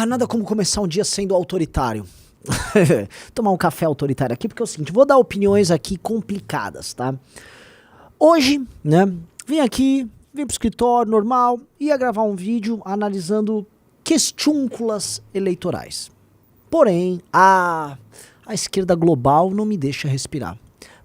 Nada como começar um dia sendo autoritário. Tomar um café autoritário aqui, porque é o seguinte, vou dar opiniões aqui complicadas, tá? Hoje, né, vim pro escritório normal, ia gravar um vídeo analisando questúnculas eleitorais. Porém, a esquerda global não me deixa respirar.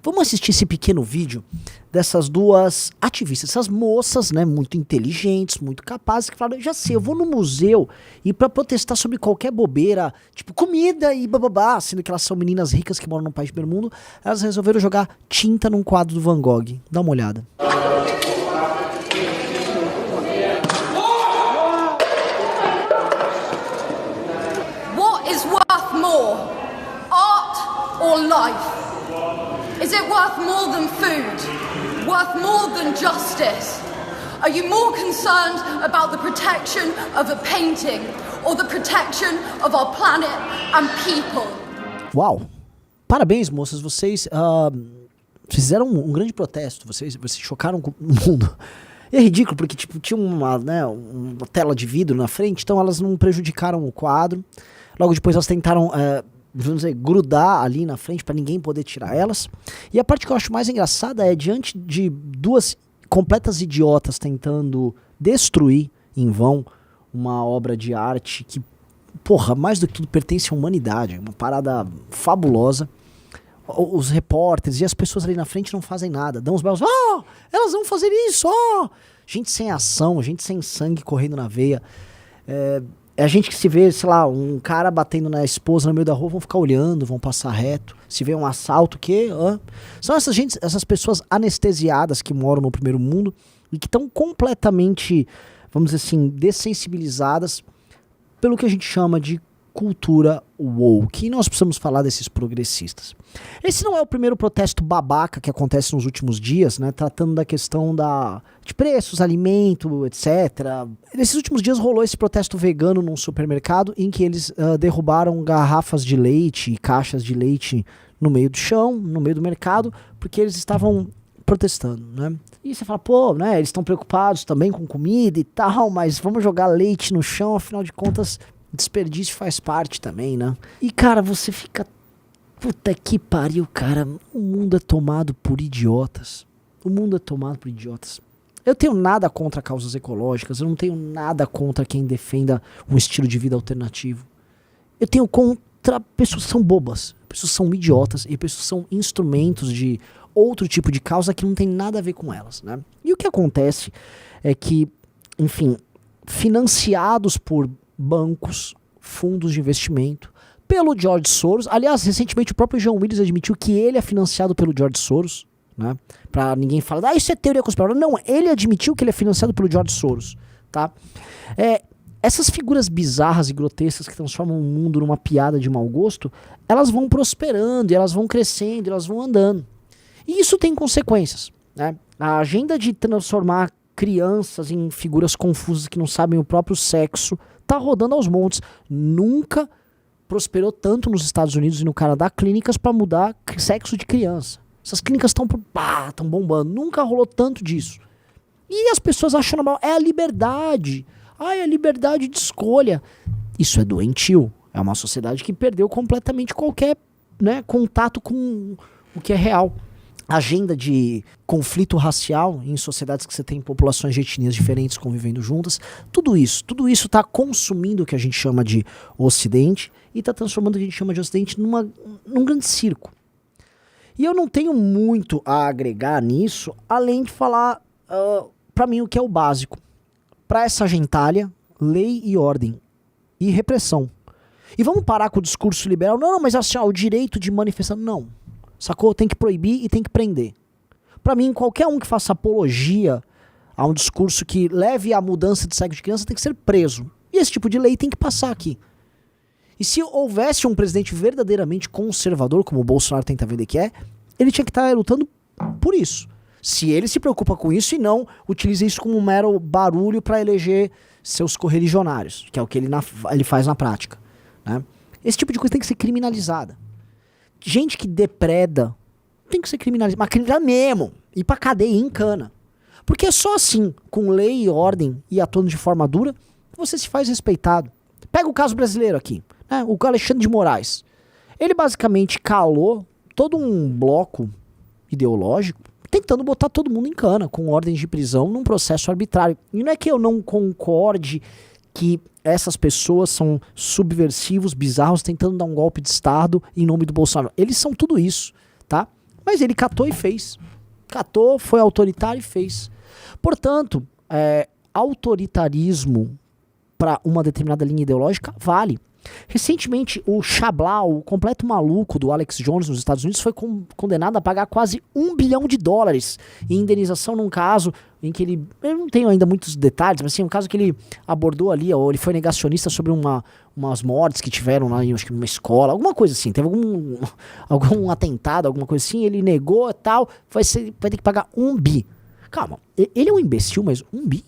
Vamos assistir esse pequeno vídeo dessas duas ativistas, essas moças, né, muito inteligentes, muito capazes, que falaram, já sei, eu vou no museu e pra protestar sobre qualquer bobeira, tipo comida e bababá, sendo que elas são meninas ricas que moram num país de primeiro mundo, elas resolveram jogar tinta num quadro do Van Gogh. Dá uma olhada. What is worth more, art or life? Is it worth more than food? Worth more than justice? Are you more concerned about the protection of a painting or the protection of our planet and people? Uau! Parabéns, moças, vocês fizeram um grande protesto, vocês chocaram o mundo. E é ridículo, porque tipo, tinha uma tela de vidro na frente, então elas não prejudicaram o quadro. Logo depois elas tentaram... vamos dizer, grudar ali na frente para ninguém poder tirar elas. E a parte que eu acho mais engraçada é, diante de duas completas idiotas tentando destruir em vão uma obra de arte que, porra, mais do que tudo pertence à humanidade, uma parada fabulosa. Os repórteres e as pessoas ali na frente não fazem nada, dão os belos, elas vão fazer isso, gente sem ação, gente sem sangue correndo na veia. É a gente que se vê, sei lá, um cara batendo na esposa no meio da rua, vão ficar olhando, vão passar reto. Se vê um assalto, o quê? São essas pessoas anestesiadas que moram no primeiro mundo e que estão completamente, vamos dizer assim, dessensibilizadas pelo que a gente chama de cultura woke. E nós precisamos falar desses progressistas. Esse não é o primeiro protesto babaca que acontece nos últimos dias, né? Tratando da questão de preços, alimento, etc. Nesses últimos dias rolou esse protesto vegano num supermercado em que eles derrubaram garrafas de leite e caixas de leite no meio do chão, no meio do mercado, porque eles estavam protestando, né? E você fala, pô, né? Eles estão preocupados também com comida e tal, mas vamos jogar leite no chão, afinal de contas... Desperdício faz parte também, né? E, cara, você fica... Puta que pariu, cara. O mundo é tomado por idiotas. O mundo é tomado por idiotas. Eu tenho nada contra causas ecológicas. Eu não tenho nada contra quem defenda um estilo de vida alternativo. Eu tenho contra pessoas que são bobas. Pessoas que são idiotas. E pessoas que são instrumentos de outro tipo de causa que não tem nada a ver com elas, né? E o que acontece é que, enfim, financiados por bancos, fundos de investimento, pelo George Soros. Aliás, recentemente o próprio John Willis admitiu que ele é financiado pelo George Soros, né? Pra ninguém falar, isso é teoria conspiratória. Não, ele admitiu que ele é financiado pelo George Soros, tá? Essas figuras bizarras e grotescas que transformam o mundo numa piada de mau gosto, elas vão prosperando, e elas vão crescendo, e elas vão andando. E isso tem consequências, né? A agenda de transformar crianças em figuras confusas que não sabem o próprio sexo tá rodando aos montes. Nunca prosperou tanto nos Estados Unidos e no Canadá clínicas para mudar sexo de criança. Essas clínicas estão bombando. Nunca rolou tanto disso. E as pessoas acham normal. É a liberdade. É a liberdade de escolha. Isso é doentio. É uma sociedade que perdeu completamente qualquer, né, contato com o que é real. Agenda de conflito racial em sociedades que você tem populações de etnias diferentes convivendo juntas, tudo isso está consumindo o que a gente chama de Ocidente e está transformando o que a gente chama de Ocidente num grande circo. E eu não tenho muito a agregar nisso, além de falar, para mim, o que é o básico. Para essa gentalha, lei e ordem e repressão. E vamos parar com o discurso liberal, não, mas assim, o direito de manifestar, não. Sacou? Tem que proibir e tem que prender. Pra mim, qualquer um que faça apologia a um discurso que leve à mudança de sexo de criança tem que ser preso. E esse tipo de lei tem que passar aqui. E se houvesse um presidente verdadeiramente conservador, como o Bolsonaro tenta vender que é, ele tinha que estar lutando por isso. Se ele se preocupa com isso e não utiliza isso como um mero barulho para eleger seus correligionários, que é o que ele faz na prática, né? Esse tipo de coisa tem que ser criminalizada. Gente que depreda tem que ser criminalizada, mas criminalizada mesmo, ir pra cadeia e encana. Porque é só assim, com lei e ordem e atuando de forma dura, você se faz respeitado. Pega o caso brasileiro aqui, né? O Alexandre de Moraes. Ele basicamente calou todo um bloco ideológico tentando botar todo mundo em cana, com ordens de prisão num processo arbitrário. E não é que eu não concorde que essas pessoas são subversivos, bizarros, tentando dar um golpe de Estado em nome do Bolsonaro. Eles são tudo isso, tá? Mas ele catou e fez. Catou, foi autoritário e fez. Portanto, autoritarismo para uma determinada linha ideológica vale. Recentemente, o Xablau, o completo maluco do Alex Jones nos Estados Unidos, foi condenado a pagar quase $1 bilhão em indenização num caso em que ele... Eu não tenho ainda muitos detalhes, mas assim, um caso que ele abordou ali, ou ele foi negacionista sobre umas mortes que tiveram lá, acho que numa escola, alguma coisa assim, teve algum atentado, alguma coisa assim, ele negou e tal, vai ter que pagar 1 bi. Calma, ele é um imbecil, mas 1 bi?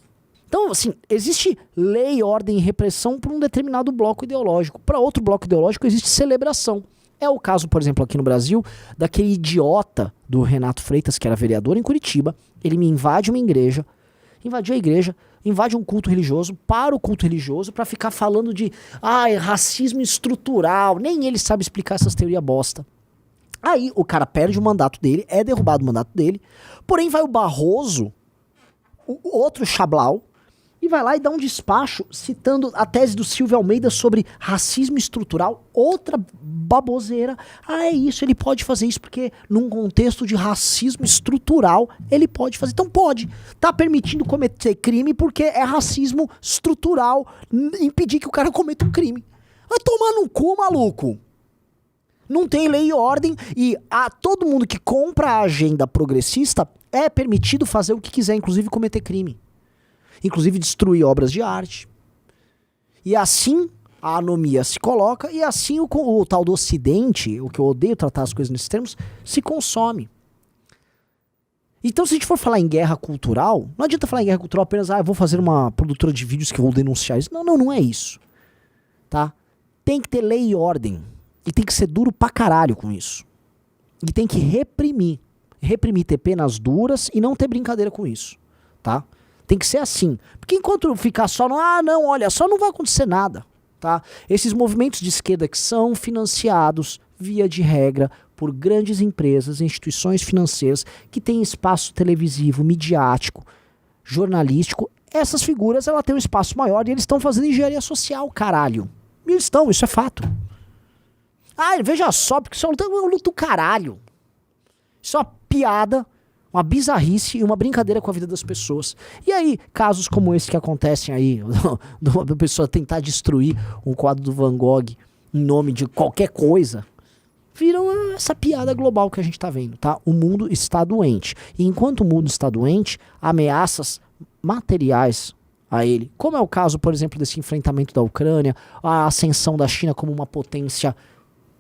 Então, assim, existe lei, ordem e repressão para um determinado bloco ideológico. Para outro bloco ideológico existe celebração. É o caso, por exemplo, aqui no Brasil, daquele idiota do Renato Freitas, que era vereador em Curitiba. Ele me invade uma igreja, invadiu a igreja, invade um culto religioso, para o culto religioso para ficar falando de racismo estrutural. Nem ele sabe explicar essas teorias bosta. Aí o cara perde o mandato dele, é derrubado o mandato dele, porém vai o Barroso, o outro Xablau, e vai lá e dá um despacho citando a tese do Silvio Almeida sobre racismo estrutural, outra baboseira. É isso, ele pode fazer isso porque num contexto de racismo estrutural, ele pode fazer. Então pode, tá permitindo cometer crime porque é racismo estrutural, impedir que o cara cometa um crime. Vai tomar no cu, maluco. Não tem lei e ordem e todo mundo que compra a agenda progressista é permitido fazer o que quiser, inclusive cometer crime. Inclusive destruir obras de arte. E assim a anomia se coloca e assim o tal do Ocidente, o que eu odeio tratar as coisas nesses termos, se consome. Então se a gente for falar em guerra cultural, não adianta falar em guerra cultural apenas, eu vou fazer uma produtora de vídeos que eu vou denunciar isso. Não é isso. Tá? Tem que ter lei e ordem. E tem que ser duro pra caralho com isso. E tem que reprimir. Reprimir, ter penas duras e não ter brincadeira com isso. Tá? Tem que ser assim. Porque enquanto ficar só no, olha, só não vai acontecer nada. Tá? Esses movimentos de esquerda que são financiados, via de regra, por grandes empresas, instituições financeiras, que têm espaço televisivo, midiático, jornalístico, essas figuras, ela tem um espaço maior e eles estão fazendo engenharia social, caralho. E eles estão, isso é fato. Veja só, porque isso é um luto do caralho. Isso é uma piada, uma bizarrice e uma brincadeira com a vida das pessoas. E aí, casos como esse que acontecem aí, da pessoa tentar destruir um quadro do Van Gogh em nome de qualquer coisa, viram essa piada global que a gente tá vendo, tá? O mundo está doente. E enquanto o mundo está doente, ameaças materiais a ele, como é o caso, por exemplo, desse enfrentamento da Ucrânia, a ascensão da China como uma potência,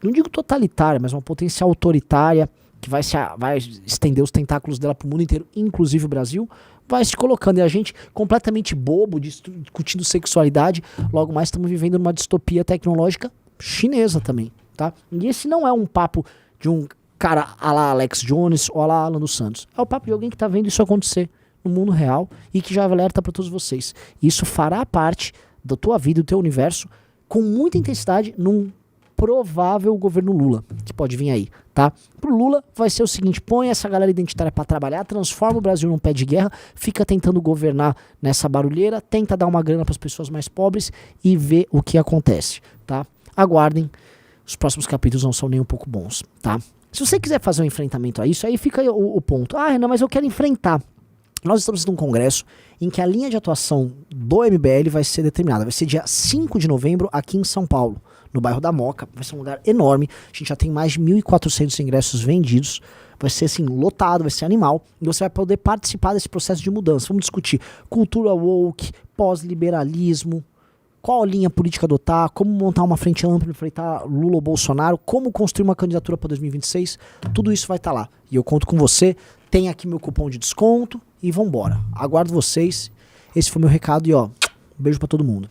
não digo totalitária, mas uma potência autoritária, que vai estender os tentáculos dela pro mundo inteiro, inclusive o Brasil, vai se colocando. E a gente, completamente bobo, discutindo sexualidade, logo mais estamos vivendo numa distopia tecnológica chinesa também, tá? E esse não é um papo de um cara a lá Alex Jones ou a lá Alan dos Santos. É o papo de alguém que tá vendo isso acontecer no mundo real e que já alerta para todos vocês. Isso fará parte da tua vida, do teu universo, com muita intensidade num provável governo Lula, que pode vir aí, tá? Pro Lula vai ser o seguinte: põe essa galera identitária pra trabalhar, transforma o Brasil num pé de guerra, fica tentando governar nessa barulheira, tenta dar uma grana pras pessoas mais pobres e vê o que acontece, tá? Aguardem, os próximos capítulos não são nem um pouco bons, tá? Se você quiser fazer um enfrentamento a isso, aí fica aí o ponto. Não, mas eu quero enfrentar. Nós estamos num congresso em que a linha de atuação do MBL vai ser determinada. Vai ser dia 5 de novembro aqui em São Paulo, no bairro da Moca. Vai ser um lugar enorme. A gente já tem mais de 1.400 ingressos vendidos. Vai ser assim, lotado, vai ser animal. E você vai poder participar desse processo de mudança. Vamos discutir cultura woke, pós-liberalismo, qual linha política adotar, como montar uma frente ampla para enfrentar Lula ou Bolsonaro, como construir uma candidatura para 2026. Tudo isso vai estar lá. E eu conto com você. Tem aqui meu cupom de desconto e vambora. Aguardo vocês. Esse foi meu recado e um beijo pra todo mundo.